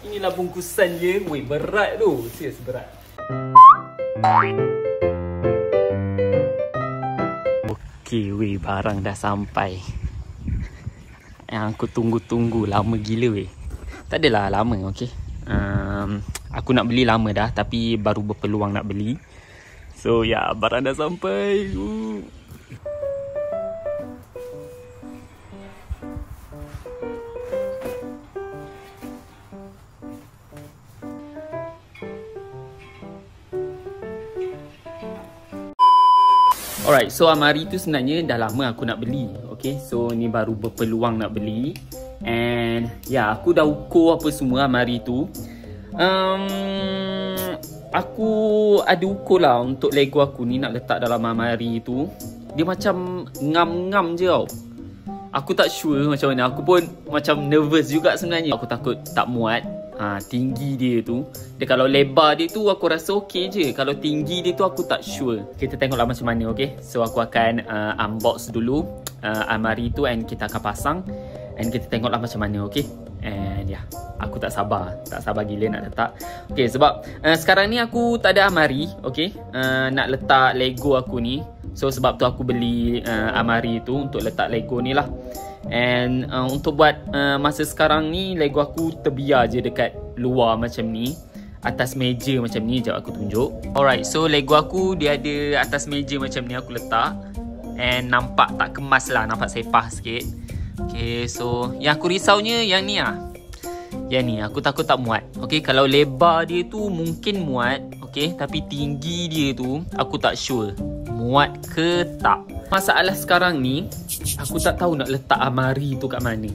Inilah bungkusan dia. Weh, berat tu. Serius berat. Okey, weh, barang dah sampai. Yang aku tunggu-tunggu lama gila weh. Tak adalah lama, okey. Aku nak beli lama dah, tapi baru berpeluang nak beli. So ya, barang dah sampai. Alright, so almari tu sebenarnya dah lama aku nak beli. Okay, so ni baru berpeluang nak beli. And ya, aku dah ukur apa semua almari tu. Aku ada ukur lah untuk Lego aku ni nak letak dalam almari tu. Dia macam ngam-ngam je tau. Aku tak sure macam mana. Aku pun macam nervous juga sebenarnya. Aku takut tak muat. Tinggi dia tu. Dia kalau lebar dia tu aku rasa okey je. Kalau tinggi dia tu aku tak sure. Kita tengoklah macam mana, okay. So aku akan unbox dulu almari tu and kita akan pasang. And kita tengoklah macam mana, okay. And ya, aku tak sabar gila nak letak. Okay, sebab sekarang ni aku tak ada almari, okay. Nak letak Lego aku ni. So sebab tu aku beli almari tu untuk letak Lego ni lah. And untuk buat masa sekarang ni, Lego aku terbiar je dekat luar macam ni, atas meja macam ni. Sekejap aku tunjuk. Alright, so Lego aku dia ada atas meja macam ni aku letak. And nampak tak kemas lah, nampak sepah sikit. Okay, so yang aku risaunya yang ni lah. Yang ni, aku takut tak muat. Okay, kalau lebar dia tu mungkin muat. Okay, tapi tinggi dia tu aku tak sure muat ke tak. Masalah sekarang ni, aku tak tahu nak letak almari tu kat mana.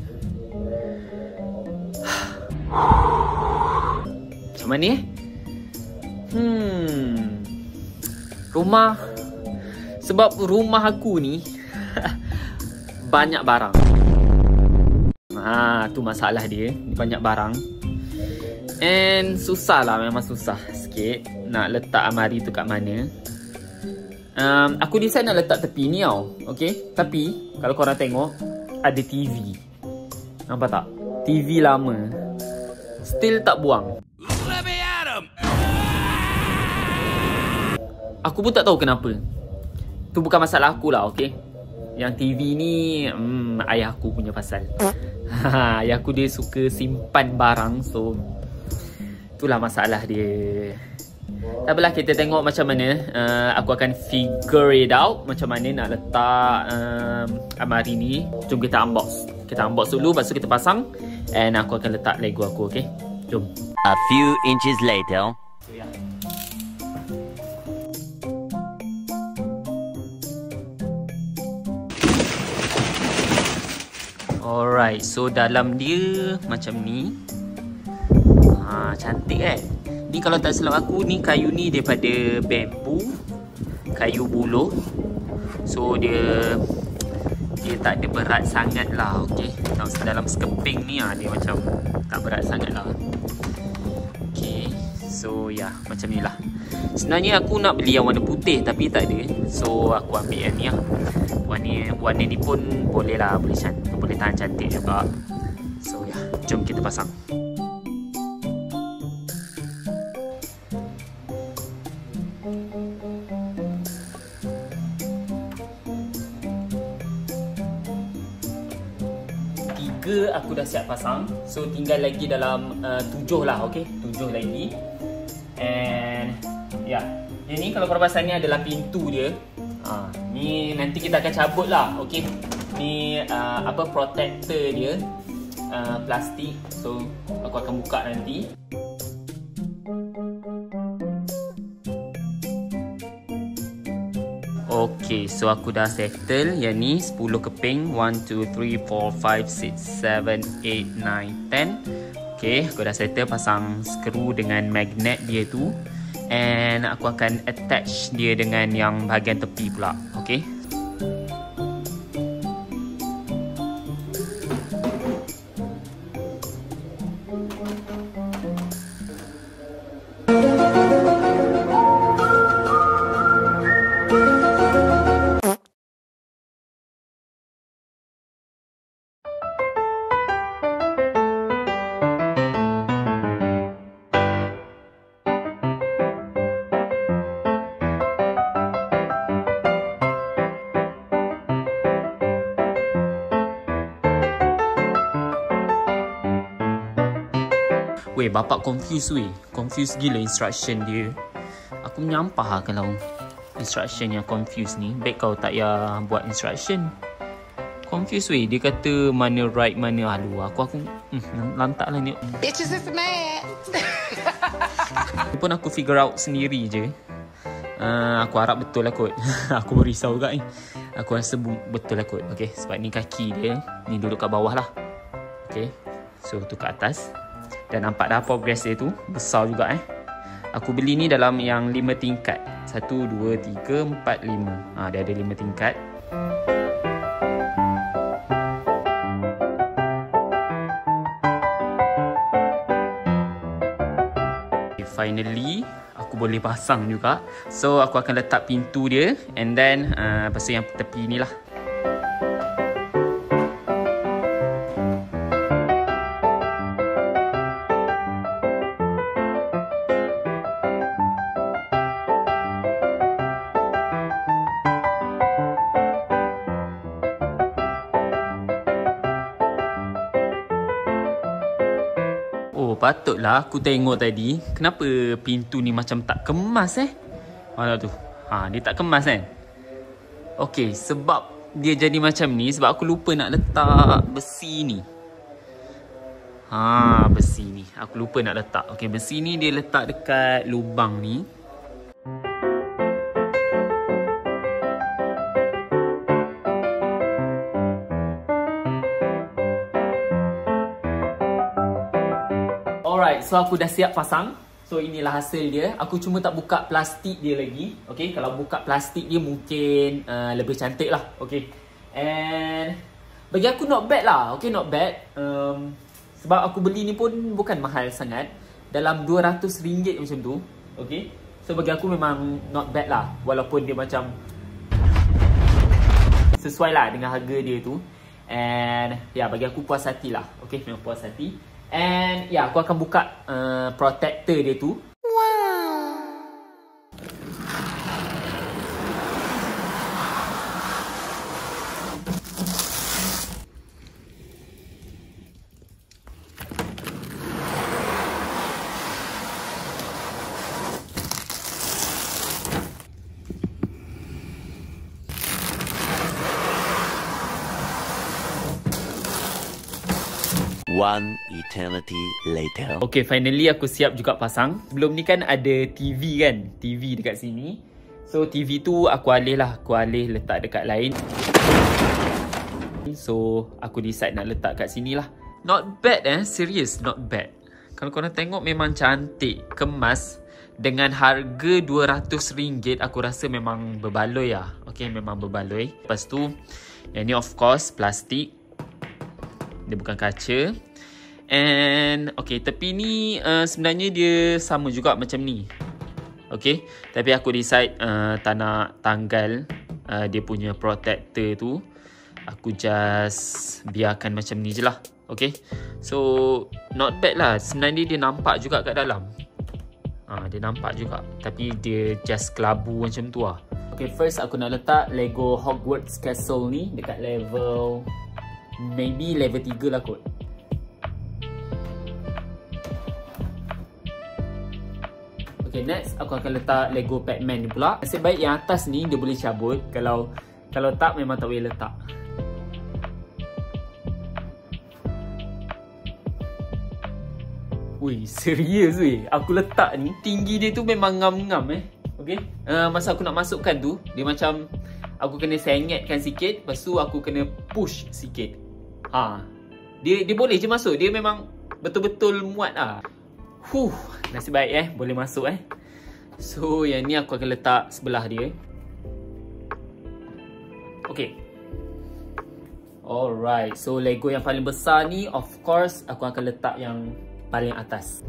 Macam mana Rumah. Sebab rumah aku ni banyak barang. Tu masalah dia. Banyak barang. And susah lah, memang susah sikit nak letak almari tu kat mana. Aku decide nak letak tepi ni tau. Okay, tapi kalau korang tengok ada TV. Nampak tak? TV lama. Still tak buang. Aku pun tak tahu kenapa. Tu bukan masalah aku lah, okay. Yang TV ni ayah aku punya pasal. Ayah aku dia suka simpan barang. So itulah masalah dia. Tak apalah, kita tengok macam mana. Aku akan figure it out macam mana nak letak almari ni. Jom kita unbox. Kita unbox dulu, lepas tu kita pasang. And aku akan letak Lego aku, okay. Jom. A few inches later. Alright, so dalam dia macam ni. Cantik kan? Ni kalau tak silap aku, ni kayu ni daripada bambu, kayu buluh. So dia tak ada berat sangat lah, okay. Dalam sekeping ni dia macam tak berat sangat lah. Okay, so ya, macam ni lah. Sebenarnya aku nak beli yang warna putih tapi tak ada. So aku ambil yang ni lah. Warna ni pun boleh lah, boleh tahan cantik juga. So ya, jom kita pasang. Aku dah siap pasang. So tinggal lagi dalam 7 lah, okay. 7 lagi. And ya, yang ni kalau korang pasang ni adalah pintu dia. Ni nanti kita akan cabut lah, okay. Ni protector dia, plastik. So aku akan buka nanti. Okay, so aku dah settle yang ni 10 keping. 1, 2, 3, 4, 5, 6, 7, 8, 9, 10. Okay, aku dah settle pasang skru dengan magnet dia tu. And aku akan attach dia dengan yang bahagian tepi pula. Okay. Weh, bapak confused weh. Confused gila instruction dia. Aku menyampah lah kalau instruction yang confused ni. Baik kau tak payah buat instruction. Confused weh. Dia kata mana right, mana alu. Aku lantak lah ni. Bitches is mad. Ni pun aku figure out sendiri je. Aku harap betul lah kot. Aku berisau juga ni. Aku rasa betul lah kot. Okay, sebab ni kaki dia. Ni duduk kat bawah lah. Okay, so tu kat atas. Dan nampak dah progress dia tu. Besar juga Aku beli ni dalam yang 5 tingkat. 1, 2, 3, 4, 5. Dia ada 5 tingkat. Okay, finally aku boleh pasang juga. So aku akan letak pintu dia. And then lepas tu yang tepi ni lah. Oh, patutlah aku tengok tadi. Kenapa pintu ni macam tak kemas Mana tu? Dia tak kemas kan? Okey, sebab dia jadi macam ni sebab aku lupa nak letak besi ni. Besi ni. Aku lupa nak letak. Okey, besi ni dia letak dekat lubang ni. Alright, so aku dah siap pasang. So inilah hasil dia. Aku cuma tak buka plastik dia lagi. Okay, kalau buka plastik dia mungkin lebih cantik lah. Okay, and bagi aku not bad lah. Okay, not bad. Sebab aku beli ni pun bukan mahal sangat. Dalam RM200 macam tu. Okay, so bagi aku memang not bad lah. Walaupun dia macam sesuai lah dengan harga dia tu. And ya, bagi aku puas hati lah. Okay, memang puas hati. And ya, aku akan buka protector dia tu. One eternity later. Okay, finally aku siap juga pasang. Sebelum ni kan ada TV kan. TV dekat sini. So TV tu aku alih lah. Aku alih letak dekat lain. So aku decide nak letak kat sini lah. Not bad serious, not bad. Kalau korang tengok memang cantik, kemas. Dengan harga RM200 aku rasa memang berbaloi lah. Okay, memang berbaloi. Lepas tu yang ni of course plastik. Dia bukan kaca. And okay, tepi ni sebenarnya dia sama juga macam ni. Okay, tapi aku decide tak nak tanggal dia punya protector tu. Aku just biarkan macam ni je lah. Okay, so not bad lah. Sebenarnya dia nampak juga kat dalam. Dia nampak juga. Tapi dia just kelabu macam tu lah. Okay, first aku nak letak Lego Hogwarts Castle ni dekat level, maybe level 3 lah kot. Okay, next aku akan letak Lego Pac-Man ni pula. Nasib baik yang atas ni dia boleh cabut. Kalau tak memang tak boleh letak. Wih, serius weh. Aku letak ni, tinggi dia tu memang ngam-ngam Okay. Masa aku nak masukkan tu, dia macam aku kena sengetkan sikit. Lepas tu aku kena push sikit. Dia boleh je masuk. Dia memang betul-betul muat lah. Nasib baik boleh masuk So yang ni aku akan letak sebelah dia. Okay. Alright, so Lego yang paling besar ni of course aku akan letak yang paling atas.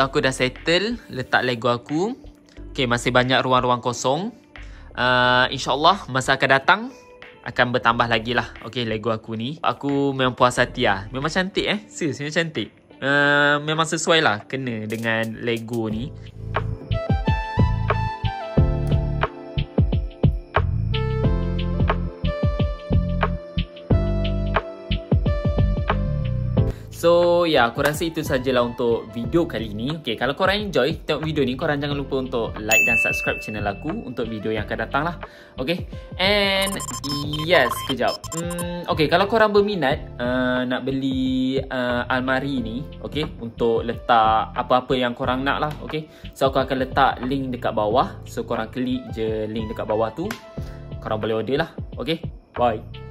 So aku dah settle letak Lego aku. Okay, masih banyak ruang-ruang kosong. InsyaAllah masa akan datang akan bertambah lagi lah. Okay, Lego aku ni. Aku memang puas hati lah. Memang cantik Serius, memang cantik. Memang sesuai lah kena dengan Lego ni. So aku rasa itu sajalah untuk video kali ni. Okay, kalau korang enjoy tengok video ni, korang jangan lupa untuk like dan subscribe channel aku untuk video yang akan datang lah. Okay, and yes, kejap. Okay, kalau korang berminat nak beli almari ni, okay, untuk letak apa-apa yang korang nak lah. Okay, so aku akan letak link dekat bawah. So korang klik je link dekat bawah tu, korang boleh order lah. Okay, bye.